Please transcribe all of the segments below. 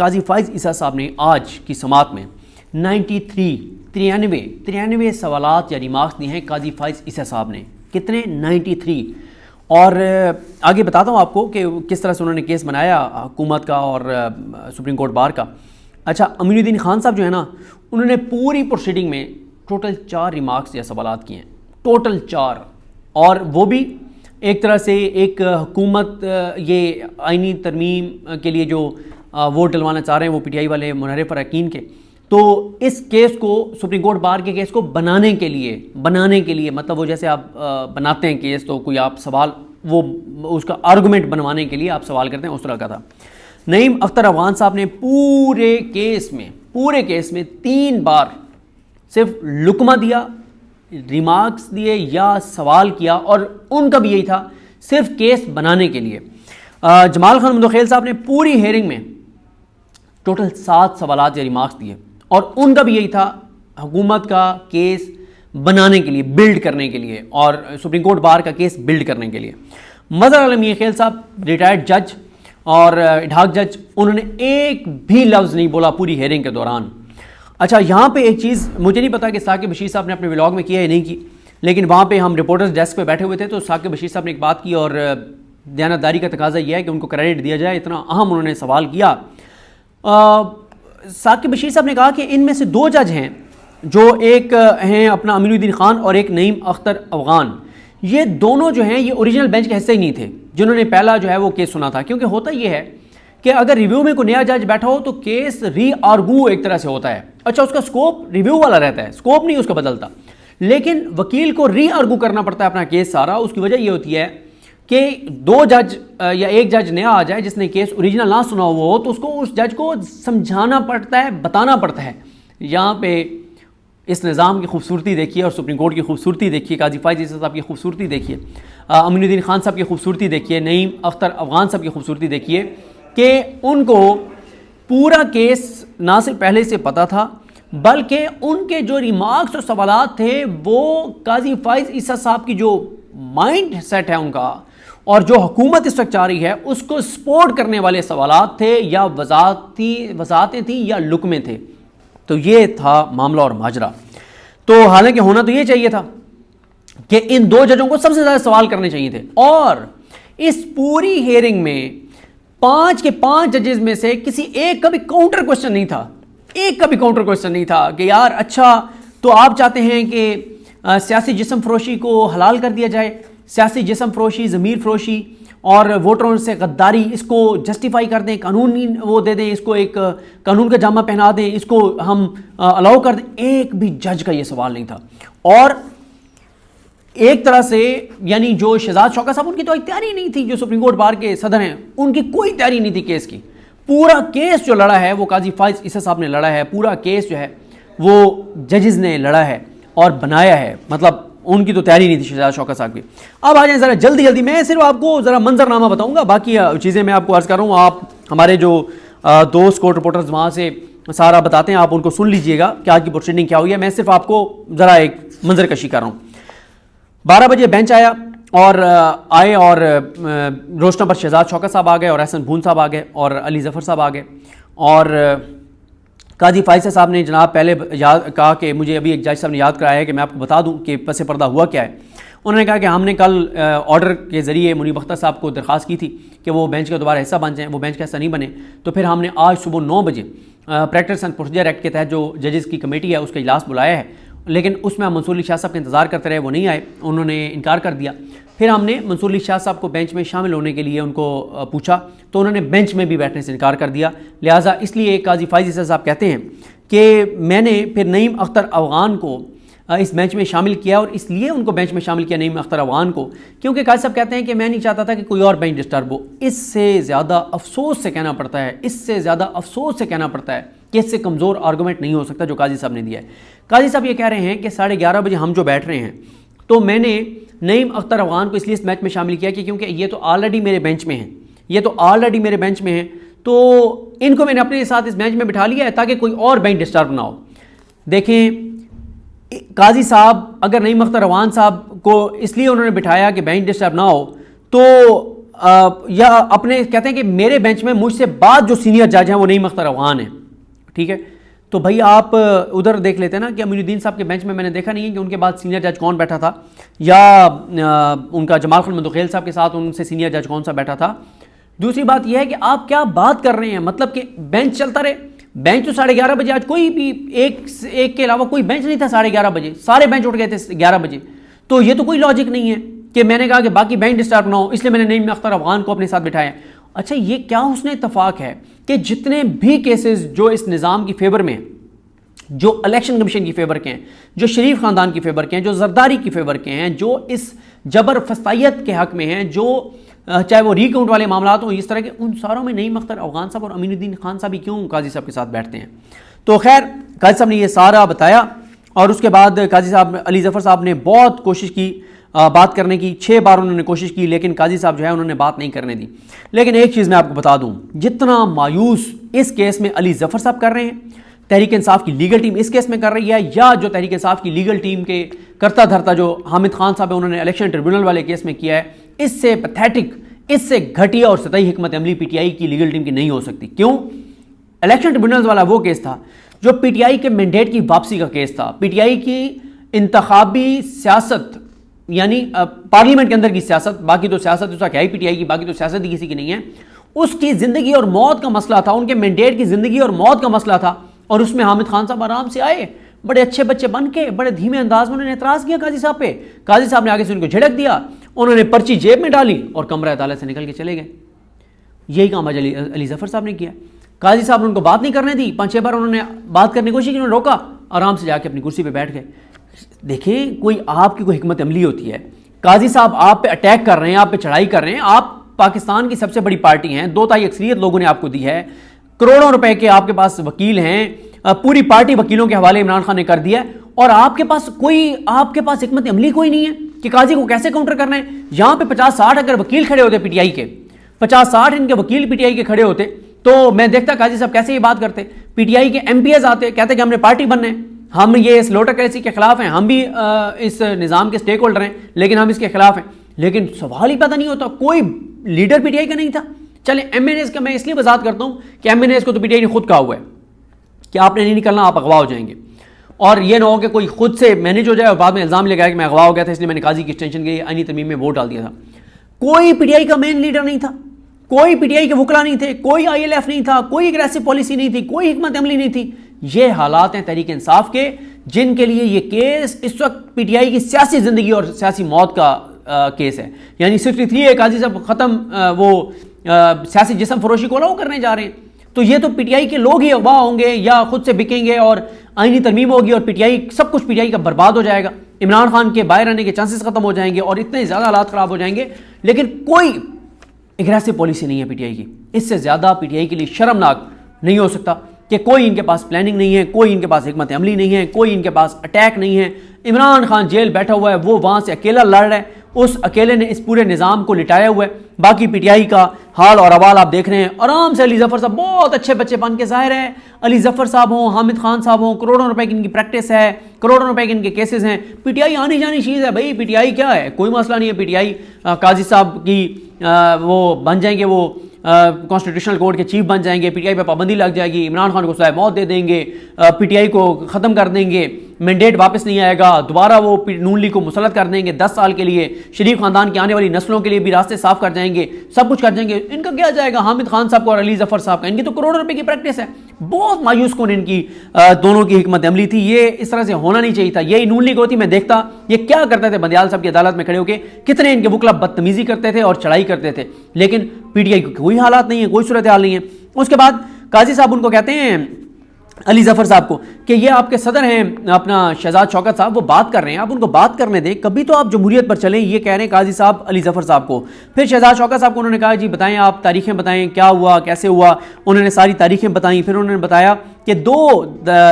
काजी फाइज ईसा साहब ने आज की समात में 93 सवालात या रिमार्क्स दिए हैं काजी फाइज ईसा साहब ने। कितने? 93। और आगे बताता हूँ आपको कि किस तरह से उन्होंने केस बनाया हुकूमत का और सुप्रीम कोर्ट बार का। अच्छा, अमीनुद्दीन खान साहब जो है ना, उन्होंने पूरी प्रोसीडिंग में टोटल 4 रिमार्क्स या सवालात किए हैं, टोटल 4। और वो भी एक तरह से एक हुकूमत ये आइनी तरमीम के लिए जो वोट डलवाना चाह रहे हैं वो पीटीआई वाले मुनहरिफ अरकान के, तो इस केस को सुप्रीम कोर्ट बार के केस को बनाने के लिए मतलब वो जैसे आप बनाते हैं केस तो कोई आप सवाल वो उसका आर्गूमेंट बनवाने के लिए आप सवाल करते हैं, उस तरह का था। नईम अख्तर अफगान साहब ने पूरे केस में 3 बार सिर्फ लुकमा दिया, रिमार्क्स दिए या सवाल किया, और उनका भी यही था सिर्फ केस बनाने के लिए। जमाल खान मुंदखेल साहब ने पूरी हेयरिंग में टोटल 7 सवालात या रिमार्क्स दिए, और उनका भी यही था हुकूमत का केस बनाने के लिए, बिल्ड करने के लिए, और सुप्रीम कोर्ट बार का केस बिल्ड करने के लिए। मज़हर आलम मीर खेल साहब रिटायर्ड जज और ढाक जज, उन्होंने एक भी लफ्ज़ नहीं बोला पूरी हेयरिंग के दौरान। अच्छा, यहाँ पे एक चीज़ मुझे नहीं पता कि साकिब बशीर साहब ने अपने व्लॉग में किया या नहीं की, लेकिन वहाँ पे हम रिपोर्टर्स डेस्क पे बैठे हुए थे तो साकिब बशीर साहब ने एक बात की, और दयानतदारी का तकाजा यह है कि उनको क्रेडिट दिया जाए, इतना अहम उन्होंने सवाल किया। साकिब बशीर साहब ने कहा कि इनमें से 2 जज हैं, जो एक हैं अपना अमीनुद्दीन खान और एक नईम अख्तर अफगान, ये दोनों जो हैं ये ओरिजिनल बेंच के हिस्से ही नहीं थे जिन्होंने पहला जो है वो केस सुना था। क्योंकि होता ये है कि अगर रिव्यू में कोई नया जज बैठा हो तो केस री आर्गू एक तरह से होता है। अच्छा, उसका स्कोप रिव्यू वाला रहता है, स्कोप नहीं उसका बदलता, लेकिन वकील को री आर्गू करना पड़ता है अपना केस सारा। उसकी वजह ये होती है कि 2 जज या एक जज नया आ जाए जिसने केस ओरिजिनल ना सुना हुआ हो, तो उसको उस जज को समझाना पड़ता है, बताना पड़ता है। यहाँ पे इस निज़ाम की खूबसूरती देखिए और सुप्रीम कोर्ट की खूबसूरती देखिए, काजी फाइज ईसा साहब की खूबसूरती देखिए, अमीनुद्दीन खान साहब की खूबसूरती देखिए, नईम अख्तर अफगान साहब की खूबसूरती देखिए कि उनको पूरा केस ना सिर्फ पहले से पता था, बल्कि उनके जो रिमार्क्स और सवालात थे वो काजी फाइज ईसा साहब की जो माइंड सेट है उनका, और जो हुकूमत इस वक्त चाह रही है, उसको सपोर्ट करने वाले सवालात थे या वजाहतें थी या लुकमे थे। तो ये था मामला और माजरा। तो हालांकि होना तो ये चाहिए था कि इन 2 जजों को सबसे ज़्यादा सवाल करने चाहिए थे, और इस पूरी हेयरिंग में 5 के 5 जजेस में से किसी एक का भी काउंटर क्वेश्चन नहीं था, एक का भी काउंटर क्वेश्चन नहीं था कि यार अच्छा तो आप चाहते हैं कि सियासी जिस्म फरोशी को हलाल कर दिया जाए, सियासी जिस्म फरोशी, ज़मीर फरोशी और वोटरों से गद्दारी, इसको जस्टिफाई कर दें, कानूनी वो दे दें, इसको एक कानून का जामा पहना दें, इसको हम अलाउ कर दें। एक भी जज का ये सवाल नहीं था। और एक तरह से यानी जो शहजाद शौकत साहब, उनकी तो एक तैयारी नहीं थी, जो सुप्रीम कोर्ट बार के सदर हैं, उनकी कोई तैयारी नहीं थी केस की। पूरा केस जो लड़ा है वो काजी फाइज ईसा साहब ने लड़ा है, पूरा केस जो है वो जजेस ने लड़ा है और बनाया है, मतलब उनकी तो तैयारी नहीं थी शहजाद शौकत साहब की। अब आ जाए ज़रा जल्दी, मैं सिर्फ आपको ज़रा मंजरनामा बताऊंगा, बाकी चीज़ें मैं आपको अर्ज़ कर रहा हूँ, आप हमारे जो दोस्त कोर्ट रिपोर्टर्स वहाँ से सारा बताते हैं, आप उनको सुन लीजिएगा कि आज की प्रोसीडिंग क्या हुई है। मैं सिर्फ आपको ज़रा एक मंजर कशी कर रहा हूँ। 12 बजे बेंच आया और रोशना पर शहजाद शौकत साहब आ गए और एहसन भून साहब आ गए और अली ज़फ़र साहब आ गए, और काजी फाइज साहब ने जनाब पहले कहा कि मुझे अभी एक जज साहब ने याद कराया है कि मैं आपको बता दूं कि पस पर्दा हुआ क्या है। उन्होंने कहा कि हमने कल ऑर्डर के ज़रिए मुनीब अख्तर साहब को दरख्वास्त की थी कि वो बेंच का दोबारा हिस्सा बन जाएँ, वो बेंच का हिस्सा नहीं बने। तो फिर हमने आज सुबह 9 बजे प्रैक्टिस एंड प्रोसीजर एक्ट के तहत जो जजेस की कमेटी है उसका इजलास बुलाया है, लेकिन उसमें हम मंसूर अली शाह साहब का इंतज़ार करते रहे, वो नहीं आए, उन्होंने इनकार कर दिया। फिर हमने मंसूर अली शाह साहब को बेंच में शामिल होने के लिए उनको पूछा तो उन्होंने बेंच में भी बैठने से इनकार कर दिया। लिहाजा इसलिए काजी फाइज ईसा साहब कहते हैं कि मैंने फिर नईम अख्तर अफगान को इस बेंच में शामिल किया, और इसलिए उनको बेंच में शामिल किया नईम अख्तर अफगान को क्योंकि काजी साहब कहते हैं कि मैं नहीं चाहता था कि कोई और बेंच डिस्टर्ब हो। इससे ज़्यादा अफसोस से कहना पड़ता है, इससे ज़्यादा अफसोस से कहना पड़ता है कि इससे कमज़ोर आर्गूमेंट नहीं हो सकता जो काजी साहब ने दिया है। काजी साहब ये कह रहे हैं कि 11:30 बजे हम जो बैठ रहे हैं, तो मैंने नईम अख्तर अफगान को इसलिए इस मैच में शामिल किया कि क्योंकि ये तो ऑलरेडी मेरे बेंच में हैं, ये तो ऑलरेडी मेरे बेंच में हैं, तो इनको मैंने अपने साथ इस बेंच में बिठा लिया है ताकि कोई और बेंच डिस्टर्ब ना हो। देखें, काजी साहब अगर नईम अख्तर अफगान साहब को इसलिए उन्होंने बिठाया कि बेंच डिस्टर्ब ना हो, तो या अपने कहते हैं कि मेरे बेंच में मुझसे बाद जो सीनियर जज हैं वो नईम अख्तर अफगान हैं, ठीक है। तो भाई आप उधर देख लेते हैं ना कि अमीनुद्दीन साहब के बेंच में मैंने देखा नहीं है कि उनके बाद सीनियर जज कौन बैठा था, या उनका जमाल खान मंदोखेल साहब के साथ उनसे सीनियर जज कौन सा बैठा था। दूसरी बात यह है कि आप क्या बात कर रहे हैं, मतलब कि बेंच चलता रहे। बेंच तो 11:30 बजे, आज कोई भी एक के अलावा कोई बेंच नहीं था 11:30 बजे, सारे बेंच उठ गए थे 11 बजे। तो ये तो कोई लॉजिक नहीं है कि मैंने कहा कि बाकी बेंच डिस्टर्ब ना हो इसलिए मैंने नईम अख्तर अफगान को अपने साथ बिठाया। अच्छा, ये क्या हुस्न इत्तफाक है कि जितने भी केसेस जो इस निज़ाम की फेवर में हैं, जो इलेक्शन कमीशन की फेवर के हैं, जो शरीफ ख़ानदान की फेवर के हैं, जो जरदारी की फेवर के हैं, जो इस जबर फस्तायत के हक़ में हैं, जो चाहे वो रिकाउंट वाले मामला हो इस तरह के, उन सारों में नईम अख्तर अफगान साहब और अमीनुद्दीन खान साहब ही क्यों काजी साहब के साथ बैठते हैं। तो खैर काजी साहब ने ये सारा बताया और उसके बाद काजी साहब अली ज़फ़र साहब ने बहुत कोशिश की बात करने की, 6 बार उन्होंने कोशिश की, लेकिन काजी साहब जो है उन्होंने बात नहीं करने दी। लेकिन एक चीज़ मैं आपको बता दूं, जितना मायूस इस केस में अली ज़फ़र साहब कर रहे हैं, तहरीक इंसाफ की लीगल टीम इस केस में कर रही है, या जो तहरीक इंसाफ की लीगल टीम के करता धरता जो हामिद खान साहब है उन्होंने इलेक्शन ट्रिब्यूनल वाले केस में किया है, इससे पैथेटिक, इससे घटिया और सतही हिकमत अमली पीटीआई की लीगल टीम की नहीं हो सकती। क्यों? इलेक्शन ट्रिब्यूनल वाला वो केस था जो पीटीआई के मैंडेट की वापसी का केस था, पीटीआई की इंतखाबी सियासत यानी पार्लियामेंट के अंदर की सियासत, बाकी तो सियासत उसका क्या ही पीटीआई की, बाकी तो सियासत ही किसी की नहीं है, उसकी जिंदगी और मौत का मसला था, उनके मैंडेट की जिंदगी और मौत का मसला था। और उसमें हामिद खान साहब आराम से आए, बड़े अच्छे बच्चे बन के, बड़े धीमे अंदाज में उन्होंने एतराज़ किया काजी साहब पे। काजी साहब ने आगे से उनको झिड़क दिया, उन्होंने पर्ची जेब में डाली और कमरा अदालत से निकल के चले गए। यही काम आज अली ज़फ़र साहब ने किया। काजी साहब ने उनको बात नहीं करने दी, 5-6 बार उन्होंने बात करने की कोशिश की, उन्होंने रोका, आराम से जाके अपनी कुर्सी पर बैठ गए। देखें, कोई आपकी कोई हिकमत अमली होती है, काजी साहब आप पे अटैक कर रहे हैं, आप पे चढ़ाई कर रहे हैं, आप पाकिस्तान की सबसे बड़ी पार्टी हैं, 2/3 अक्सरियत लोगों ने आपको दी है, करोड़ों रुपए के आपके पास वकील हैं, पूरी पार्टी वकीलों के हवाले इमरान खान ने कर दिया, और आपके पास हिकमत अमली कोई नहीं है कि काजी को कैसे काउंटर करना है। यहां पे 50-60 अगर वकील खड़े होते पीटीआई के, 50-60 इनके वकील पीटीआई के खड़े होते, तो मैं देखता काजी साहब कैसे ये बात करते। पीटीआई के एमपीएस आते, कहते कि हमने पार्टी बनना है, हम ये इस लोटोक्रेसी के खिलाफ हैं, हम भी इस निज़ाम के स्टेक होल्डर हैं, लेकिन हम इसके खिलाफ हैं। लेकिन सवाल ही पता नहीं होता, कोई लीडर पीटीआई का नहीं था। चले एमएनएस का मैं इसलिए वजाहत करता हूं कि एमएनएस को तो पीटीआई ने खुद कहा हुआ है कि आपने नहीं निकलना, आप अगवा हो जाएंगे। और ये ना हो कि कोई खुद से मैनेज हो जाए और बाद में इल्ज़ाम लगाया कि मैं अगवा हो गया था इसलिए मैंने काजी की एक्सटेंशन के आईनी तरमीम में वोट डाल दिया था। कोई पीटीआई का मेन लीडर नहीं था, कोई पीटीआई के वकला नहीं थे, कोई आईएलएफ नहीं था, कोई एग्रेसिव पॉलिसी नहीं थी, कोई हिकमत अमली नहीं थी। ये हालात हैं तहरीक इंसाफ के, जिनके लिए ये केस इस वक्त पीटीआई की सियासी जिंदगी और सियासी मौत का केस है। यानी 63 है, काजी साहब खत्म, वो सियासी जिस्म फरोशी को अलाउ करने जा रहे हैं। तो ये तो पीटीआई के लोग ही अगवा होंगे या खुद से बिकेंगे और आईनी तरमीम होगी और पीटीआई सब कुछ पीटीआई का बर्बाद हो जाएगा, इमरान खान के बाहर आने के चांसेस खत्म हो जाएंगे और इतने ज़्यादा हालात ख़राब हो जाएंगे। लेकिन कोई एग्रेसिव पॉलिसी नहीं है पीटीआई की। इससे ज़्यादा पीटीआई के लिए शर्मनाक नहीं हो सकता कि कोई इनके पास प्लानिंग नहीं है, कोई इनके पास हिकमत अमली नहीं है, कोई इनके पास अटैक नहीं है। इमरान खान जेल बैठा हुआ है, वो वहाँ से अकेला लड़ रहा है, उस अकेले ने इस पूरे निज़ाम को लिटाया हुआ है। बाकी पीटीआई का हाल और अवाल आप देख रहे हैं, आराम से अली ज़फ़र साहब बहुत अच्छे बच्चे बन के ज़ाहिर है, अली ज़फ़र साहब हों, हामिद खान साहब हों, करोड़ों रुपए की इनकी प्रैक्टिस है, करोड़ों रुपए के इनके केसेस हैं। पीटीआई आनी जानी चीज़ है भाई, पीटीआई क्या है, कोई मसला नहीं है। पीटीआई काजी साहब की वो बन जाएंगे, वो कॉन्स्टिट्यूशनल कोर्ट के चीफ बन जाएंगे, पीटीआई पे पाबंदी लग जाएगी, इमरान खान को सज़ाए मौत दे देंगे, पीटीआई को ख़त्म कर देंगे, मैंडेट वापस नहीं आएगा, दोबारा वो नून लीग को मुसल्लत कर देंगे 10 साल के लिए, शरीफ खानदान की आने वाली नस्लों के लिए भी रास्ते साफ कर जाएंगे, सब कुछ कर जाएंगे। इनका क्या जाएगा हामिद खान साहब को और अली ज़फ़र साहब का, इनकी तो करोड़ों रुपए की प्रैक्टिस है। बहुत मायूस कौन इनकी दोनों की हिकमत अमली थी। ये इस तरह से होना नहीं चाहिए था। यही नून लीग होती, मैं देखता ये क्या करते थे, बंदियाल साहब की अदालत में खड़े होकर कितने इनके वकला बदतमीजी करते थे और चढ़ाई करते थे। लेकिन पीटीआई को कोई हालात नहीं है, कोई सूरत हाल नहीं है। उसके बाद काजी साहब उनको कहते हैं अली ज़फ़र साहब को कि ये आपके सदर हैं अपना शहजाद शौकत साहब, वो बात कर रहे हैं, आप उनको बात करने दें, कभी तो आप जमहूरियत पर चलें। ये कह रहे हैं काजी साहब अली ज़फ़र साहब को। फिर शहजाद शौकत साहब को उन्होंने कहा जी बताएं, आप तारीखें बताएं, क्या हुआ कैसे हुआ। उन्होंने सारी तारीखें बताई। फिर उन्होंने बताया कि 2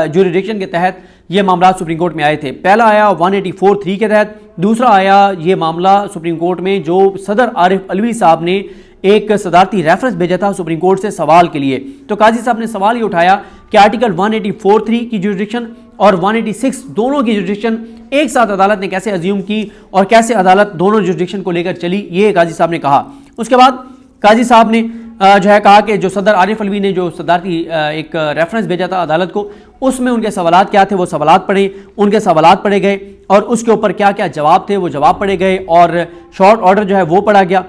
जुरिडिक्शन के तहत ये मामला सुप्रीम कोर्ट में आए थे। पहला आया 184(3) के तहत, दूसरा आया ये मामला सुप्रीम कोर्ट में जो सदर आरिफ अलवी साहब ने एक सदारती रेफरेंस भेजा था सुप्रीम कोर्ट से सवाल के लिए। तो काजी साहब ने सवाल ये उठाया कि आर्टिकल 184(3) की जुरिडिक्शन और 186 दोनों की जुरिडिक्शन एक साथ अदालत ने कैसे अज्यूम की और कैसे अदालत दोनों जुरिडिक्शन को लेकर चली, ये काजी साहब ने कहा। उसके बाद काजी साहब ने जो है कहा कि जो सदर आरिफ अलवी ने जो सदारती एक रेफरेंस भेजा था अदालत को, उसमें उनके सवालात क्या थे वो सवालात पढ़े, उनके सवालात पढ़े गए और उसके ऊपर क्या क्या जवाब थे वो जवाब पढ़े गए और शॉर्ट ऑर्डर जो है वो पढ़ा गया।